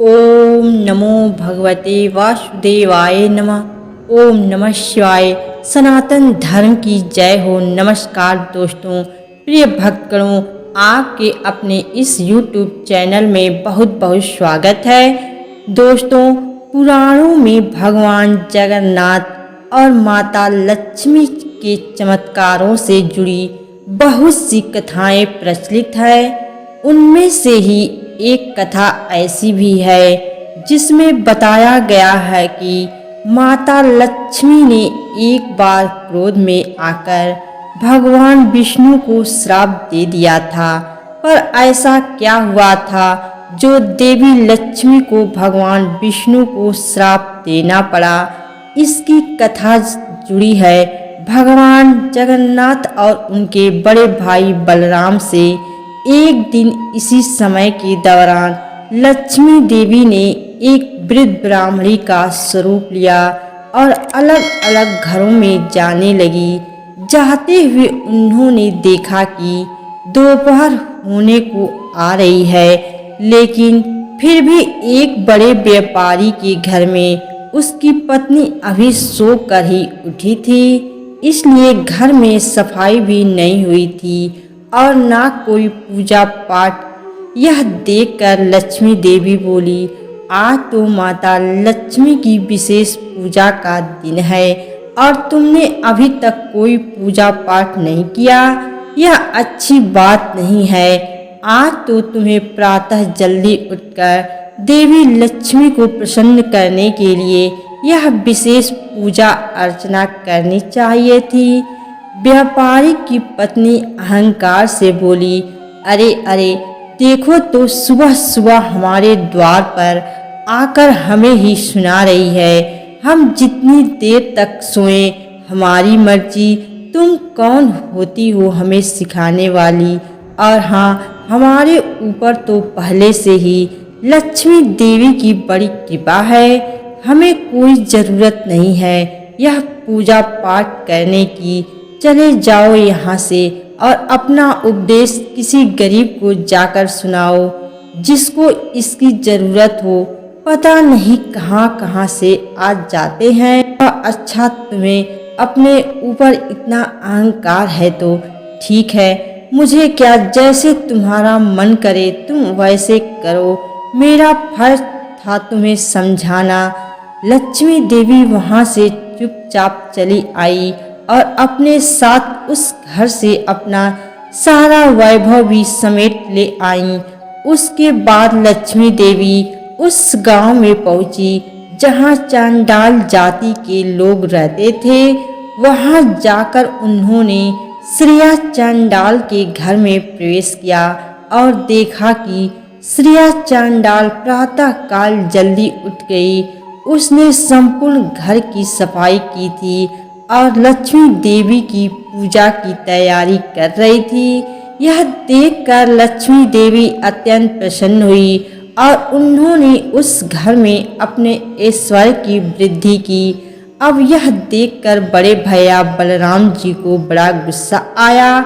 ओम नमो भगवते वासुदेवाय नमः। ओम नमः शिवाय। सनातन धर्म की जय हो। नमस्कार दोस्तों, प्रिय भक्तगणों, आपके अपने इस YouTube चैनल में बहुत बहुत स्वागत है। दोस्तों, पुराणों में भगवान जगन्नाथ और माता लक्ष्मी के चमत्कारों से जुड़ी बहुत सी कथाएं प्रचलित है। उनमें से ही एक कथा ऐसी भी है जिसमें बताया गया है कि माता लक्ष्मी ने एक बार क्रोध में आकर भगवान विष्णु को श्राप दे दिया था। पर ऐसा क्या हुआ था जो देवी लक्ष्मी को भगवान विष्णु को श्राप देना पड़ा? इसकी कथा जुड़ी है भगवान जगन्नाथ और उनके बड़े भाई बलराम से। एक दिन इसी समय के दौरान लक्ष्मी देवी ने एक वृद्ध ब्राह्मणी का स्वरूप लिया और अलग अलग घरों में जाने लगी। जाते हुए उन्होंने देखा कि दोपहर होने को आ रही है, लेकिन फिर भी एक बड़े व्यापारी के घर में उसकी पत्नी अभी सो कर ही उठी थी, इसलिए घर में सफाई भी नहीं हुई थी और ना कोई पूजा पाठ। यह देखकर लक्ष्मी देवी बोली, आज तो माता लक्ष्मी की विशेष पूजा का दिन है और तुमने अभी तक कोई पूजा पाठ नहीं किया। यह अच्छी बात नहीं है। आज तो तुम्हें प्रातः जल्दी उठकर देवी लक्ष्मी को प्रसन्न करने के लिए यह विशेष पूजा अर्चना करनी चाहिए थी। व्यापारी की पत्नी अहंकार से बोली, अरे अरे, देखो तो सुबह सुबह हमारे द्वार पर आकर हमें ही सुना रही है। हम जितनी देर तक सोए हमारी मर्जी। तुम कौन होती हो हमें सिखाने वाली? और हाँ, हमारे ऊपर तो पहले से ही लक्ष्मी देवी की बड़ी कृपा है। हमें कोई ज़रूरत नहीं है यह पूजा पाठ करने की। चले जाओ यहाँ से और अपना उपदेश किसी गरीब को जाकर सुनाओ जिसको इसकी ज़रूरत हो। पता नहीं कहाँ कहाँ से आ जाते हैं। अच्छा, तुम्हें अपने ऊपर इतना अहंकार है तो ठीक है, मुझे क्या, जैसे तुम्हारा मन करे तुम वैसे करो। मेरा फर्ज था तुम्हें समझाना। लक्ष्मी देवी वहाँ से चुपचाप चली आई और अपने साथ उस घर से अपना सारा वैभव भी समेट ले आई। उसके बाद लक्ष्मी देवी उस गांव में पहुंची जहां चांडाल जाति के लोग रहते थे। वहां जाकर उन्होंने श्रेया चांडाल के घर में प्रवेश किया और देखा कि श्रेया चांडाल प्रातः काल जल्दी उठ गई। उसने संपूर्ण घर की सफाई की थी और लक्ष्मी देवी की पूजा की तैयारी कर रही थी। यह देखकर लक्ष्मी देवी अत्यंत प्रसन्न हुई और उन्होंने उस घर में अपने ऐश्वर्य की वृद्धि की। अब यह देखकर बड़े भैया बलराम जी को बड़ा गुस्सा आया।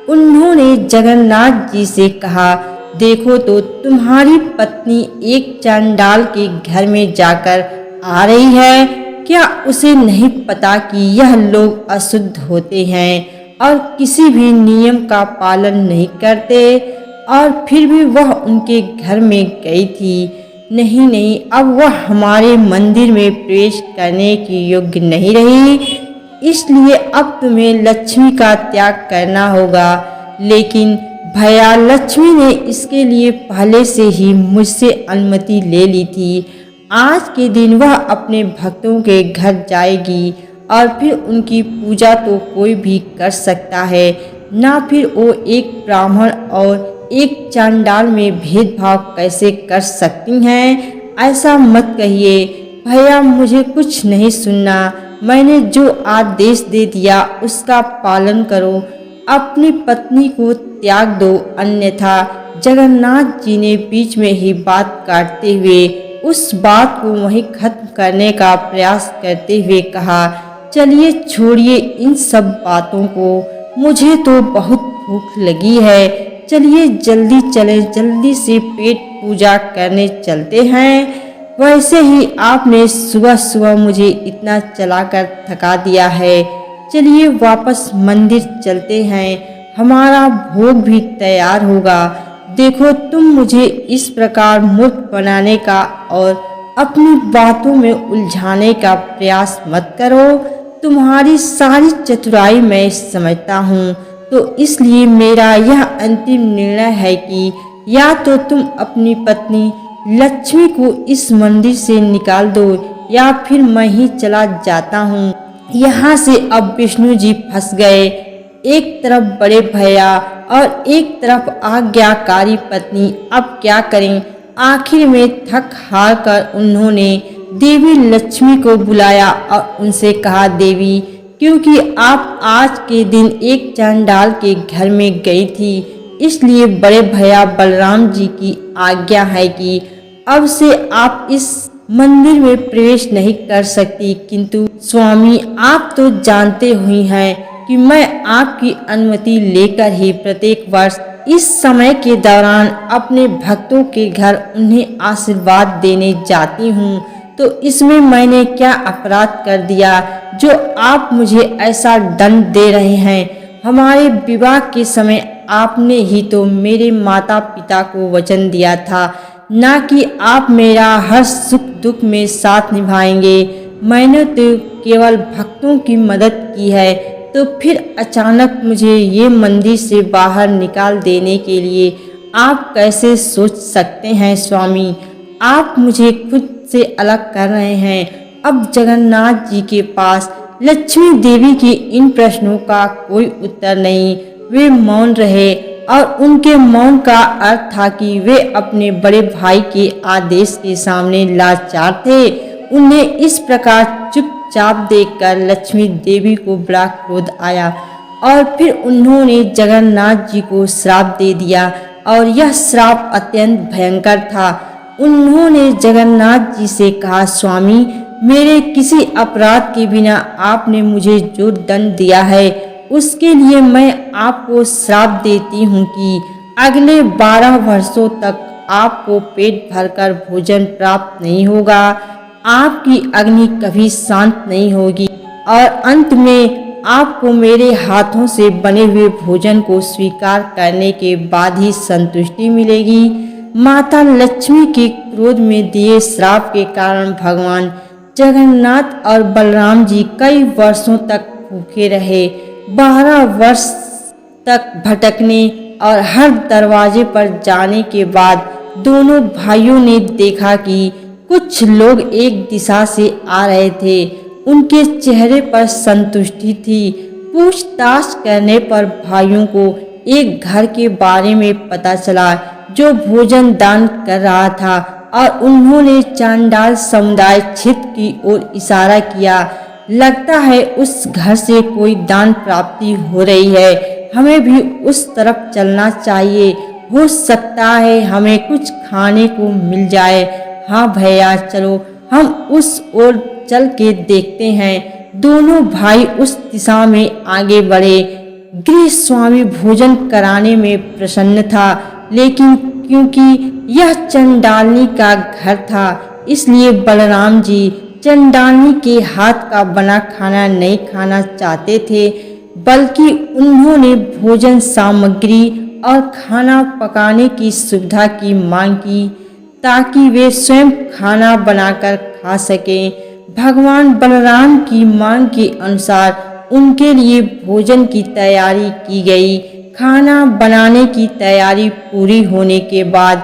उन्होंने जगन्नाथ जी से कहा, देखो तो तुम्हारी पत्नी एक चांडाल के घर में जाकर आ रही है। क्या उसे नहीं पता कि यह लोग अशुद्ध होते हैं और किसी भी नियम का पालन नहीं करते? और फिर भी वह उनके घर में गई थी। नहीं नहीं, अब वह हमारे मंदिर में प्रवेश करने की योग्य नहीं रही, इसलिए अब तुम्हें लक्ष्मी का त्याग करना होगा। लेकिन भैया, लक्ष्मी ने इसके लिए पहले से ही मुझसे अनुमति ले ली थी। आज के दिन वह अपने भक्तों के घर जाएगी और फिर उनकी पूजा तो कोई भी कर सकता है ना। फिर वो एक ब्राह्मण और एक चांडाल में भेदभाव कैसे कर सकती हैं? ऐसा मत कहिए भैया, मुझे कुछ नहीं सुनना। मैंने जो आदेश दे दिया उसका पालन करो। अपनी पत्नी को त्याग दो, अन्यथा। जगन्नाथ जी ने बीच में ही बात काटते हुए उस बात को वहीं खत्म करने का प्रयास करते हुए कहा, चलिए छोड़िए इन सब बातों को, मुझे तो बहुत भूख लगी है। चलिए जल्दी चले, जल्दी से पेट पूजा करने चलते हैं। वैसे ही आपने सुबह सुबह मुझे इतना चलाकर थका दिया है। चलिए वापस मंदिर चलते हैं, हमारा भोग भी तैयार होगा। देखो तुम मुझे इस प्रकार मूर्ख बनाने का और अपनी बातों में उलझाने का प्रयास मत करो। तुम्हारी सारी चतुराई मैं समझता हूँ, तो इसलिए मेरा यह अंतिम निर्णय है कि या तो तुम अपनी पत्नी लक्ष्मी को इस मंदिर से निकाल दो या फिर मैं ही चला जाता हूँ यहाँ से। अब विष्णु जी फंस गए। एक तरफ बड़े भैया और एक तरफ आज्ञाकारी पत्नी, अब क्या करें। आखिर में थक हार कर उन्होंने देवी लक्ष्मी को बुलाया और उनसे कहा, देवी, क्योंकि आप आज के दिन एक चांडाल के घर में गई थी, इसलिए बड़े भैया बलराम जी की आज्ञा है कि अब से आप इस मंदिर में प्रवेश नहीं कर सकती। किंतु स्वामी, आप तो जानते हुए हैं कि मैं आपकी अनुमति लेकर ही प्रत्येक वर्ष इस समय के दौरान अपने भक्तों के घर उन्हें आशीर्वाद देने जाती हूँ, तो इसमें मैंने क्या अपराध कर दिया जो आप मुझे ऐसा दंड दे रहे हैं। हमारे विवाह के समय आपने ही तो मेरे माता पिता को वचन दिया था, ना कि आप मेरा हर सुख दुख में साथ निभाएंगे। मैंने तो केवल भक्तों की मदद की है, तो फिर अचानक मुझे ये मंदिर से बाहर निकाल देने के लिए आप कैसे सोच सकते हैं स्वामी। आप मुझे खुद से अलग कर रहे हैं। अब जगन्नाथ जी के पास लक्ष्मी देवी के इन प्रश्नों का कोई उत्तर नहीं। वे मौन रहे और उनके मौन का अर्थ था कि वे अपने बड़े भाई के आदेश के सामने लाचार थे। उन्हें इस प्रकार चुपचाप देखकर लक्ष्मी देवी को बड़ा क्रोध आया और फिर उन्होंने जगन्नाथ जी को श्राप दे दिया और यह श्राप अत्यंत भयंकर था। उन्होंने जगन्नाथ जी से कहा, स्वामी, मेरे किसी अपराध के बिना आपने मुझे जो दंड दिया है उसके लिए मैं आपको श्राप देती हूँ कि अगले 12 वर्षों तक आपको पेट भरकर भोजन प्राप्त नहीं होगा, आपकी अग्नि कभी शांत नहीं होगी और अंत में आपको मेरे हाथों से बने हुए भोजन को स्वीकार करने के बाद ही संतुष्टि मिलेगी। माता लक्ष्मी के क्रोध में दिए श्राप के कारण भगवान जगन्नाथ और बलराम जी कई वर्षों तक भूखे रहे। 12 वर्ष तक भटकने और हर दरवाजे पर जाने के बाद दोनों भाइयों ने देखा कि कुछ लोग एक दिशा से आ रहे थे। उनके चेहरे पर संतुष्टि थी। पूछताछ करने पर भाइयों को एक घर के बारे में पता चला जो भोजन दान कर रहा था और उन्होंने चांडाल समुदाय क्षेत्र की ओर इशारा किया। लगता है उस घर से कोई दान प्राप्ति हो रही है, हमें भी उस तरफ चलना चाहिए। हो सकता है हमें कुछ खाने को मिल जाए। हाँ भैया, चलो हम उस ओर चल के देखते हैं। दोनों भाई उस दिशा में आगे बढ़े। गृह स्वामी भोजन कराने में प्रसन्न था, लेकिन क्योंकि यह चंडालनी का घर था इसलिए बलराम जी चंडालनी के हाथ का बना खाना नहीं खाना चाहते थे, बल्कि उन्होंने भोजन सामग्री और खाना पकाने की सुविधा की मांग की ताकि वे स्वयं खाना बनाकर खा सकें। भगवान बलराम की मांग के अनुसार उनके लिए भोजन की तैयारी की गई। खाना बनाने की तैयारी पूरी होने के बाद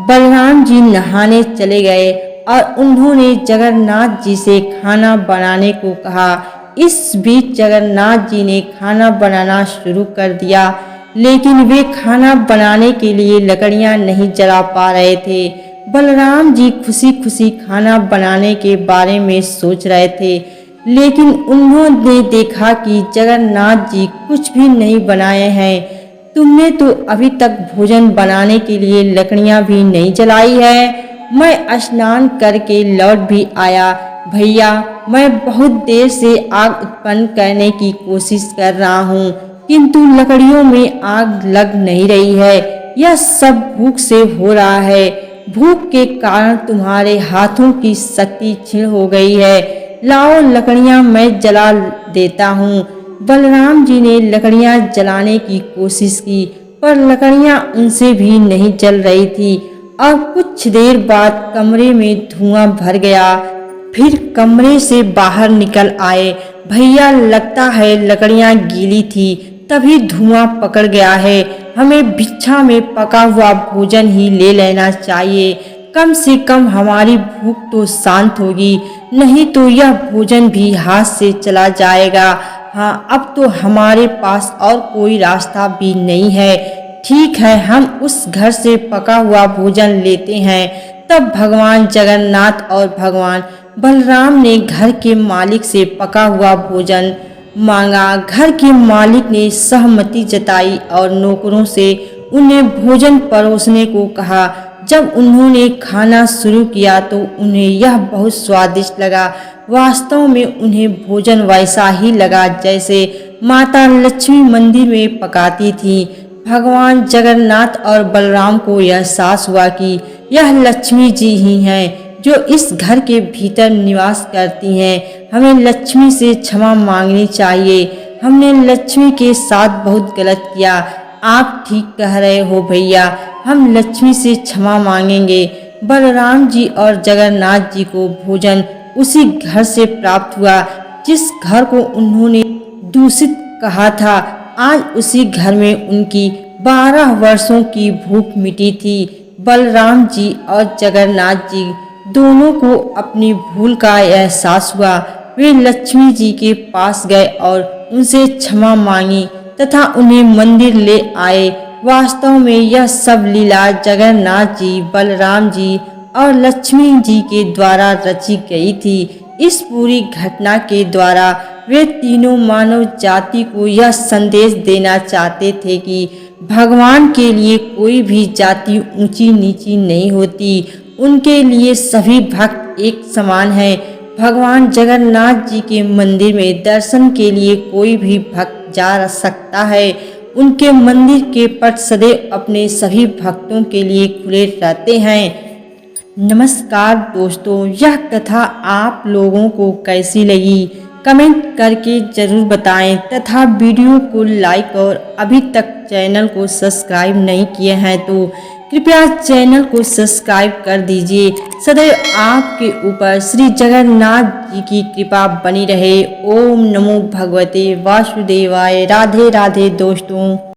बलराम जी नहाने चले गए और उन्होंने जगन्नाथ जी से खाना बनाने को कहा। इस बीच जगन्नाथ जी ने खाना बनाना शुरू कर दिया, लेकिन वे खाना बनाने के लिए लकड़ियां नहीं जला पा रहे थे। बलराम जी खुशी खुशी खाना बनाने के बारे में सोच रहे थे, लेकिन उन्होंने देखा कि जगन्नाथ जी कुछ भी नहीं बनाए हैं। तुमने तो अभी तक भोजन बनाने के लिए लकड़ियां भी नहीं जलाई है। मैं स्नान करके लौट भी आया। भैया, मैं बहुत देर से आग उत्पन्न करने की कोशिश कर रहा हूँ, किंतु लकड़ियों में आग लग नहीं रही है। यह सब भूख से हो रहा है। भूख के कारण तुम्हारे हाथों की शक्ति क्षीण हो गई है। लाओ लकड़ियां मैं जला देता हूँ। बलराम जी ने लकड़ियां जलाने की कोशिश की, पर लकड़ियां उनसे भी नहीं जल रही थी और कुछ देर बाद कमरे में धुआं भर गया। फिर कमरे से बाहर निकल आए। भैया, लगता है लकड़ियां गीली थी, तभी धुआं पकड़ गया है। हमें भिक्षा में पका हुआ भोजन ही ले लेना चाहिए। कम से कम हमारी भूख तो शांत होगी, नहीं तो यह भोजन भी हाथ से चला जाएगा। हाँ, अब तो हमारे पास और कोई रास्ता भी नहीं है। ठीक है, हम उस घर से पका हुआ भोजन लेते हैं। तब भगवान जगन्नाथ और भगवान बलराम ने घर के मालिक से पका हुआ भोजन मांगा। घर के मालिक ने सहमति जताई और नौकरों से उन्हें भोजन परोसने को कहा। जब उन्होंने खाना शुरू किया तो उन्हें यह बहुत स्वादिष्ट लगा। वास्तव में उन्हें भोजन वैसा ही लगा जैसे माता लक्ष्मी मंदिर में पकाती थी। भगवान जगन्नाथ और बलराम को यह एहसास हुआ कि यह लक्ष्मी जी ही हैं जो इस घर के भीतर निवास करती हैं। हमें लक्ष्मी से क्षमा मांगनी चाहिए। हमने लक्ष्मी के साथ बहुत गलत किया। आप ठीक कह रहे हो भैया, हम लक्ष्मी से क्षमा मांगेंगे। बलराम जी और जगन्नाथ जी को भोजन उसी घर से प्राप्त हुआ जिस घर को उन्होंने दूषित कहा था। आज उसी घर में उनकी 12 वर्षों की भूख मिटी थी। बलराम जी और जगन्नाथ जी दोनों को अपनी भूल का एहसास हुआ। वे लक्ष्मी जी के पास गए और उनसे क्षमा मांगी तथा उन्हें मंदिर ले आए। वास्तव में यह सब लीला जगन्नाथ जी, बलराम जी और लक्ष्मी जी के द्वारा रची गई थी। इस पूरी घटना के द्वारा वे तीनों मानव जाति को यह संदेश देना चाहते थे कि भगवान के लिए कोई भी जाति ऊंची नीची नहीं होती। उनके लिए सभी भक्त एक समान हैं। भगवान जगन्नाथ जी के मंदिर में दर्शन के लिए कोई भी भक्त जा सकता है। उनके मंदिर के पट सदैव अपने सभी भक्तों के लिए खुले रहते हैं। नमस्कार दोस्तों, यह कथा आप लोगों को कैसी लगी कमेंट करके ज़रूर बताएं तथा वीडियो को लाइक और अभी तक चैनल को सब्सक्राइब नहीं किए हैं तो कृपया चैनल को सब्सक्राइब कर दीजिए। सदैव आपके ऊपर श्री जगन्नाथ जी की कृपा बनी रहे। ओम नमो भगवते वासुदेवाय। राधे राधे दोस्तों।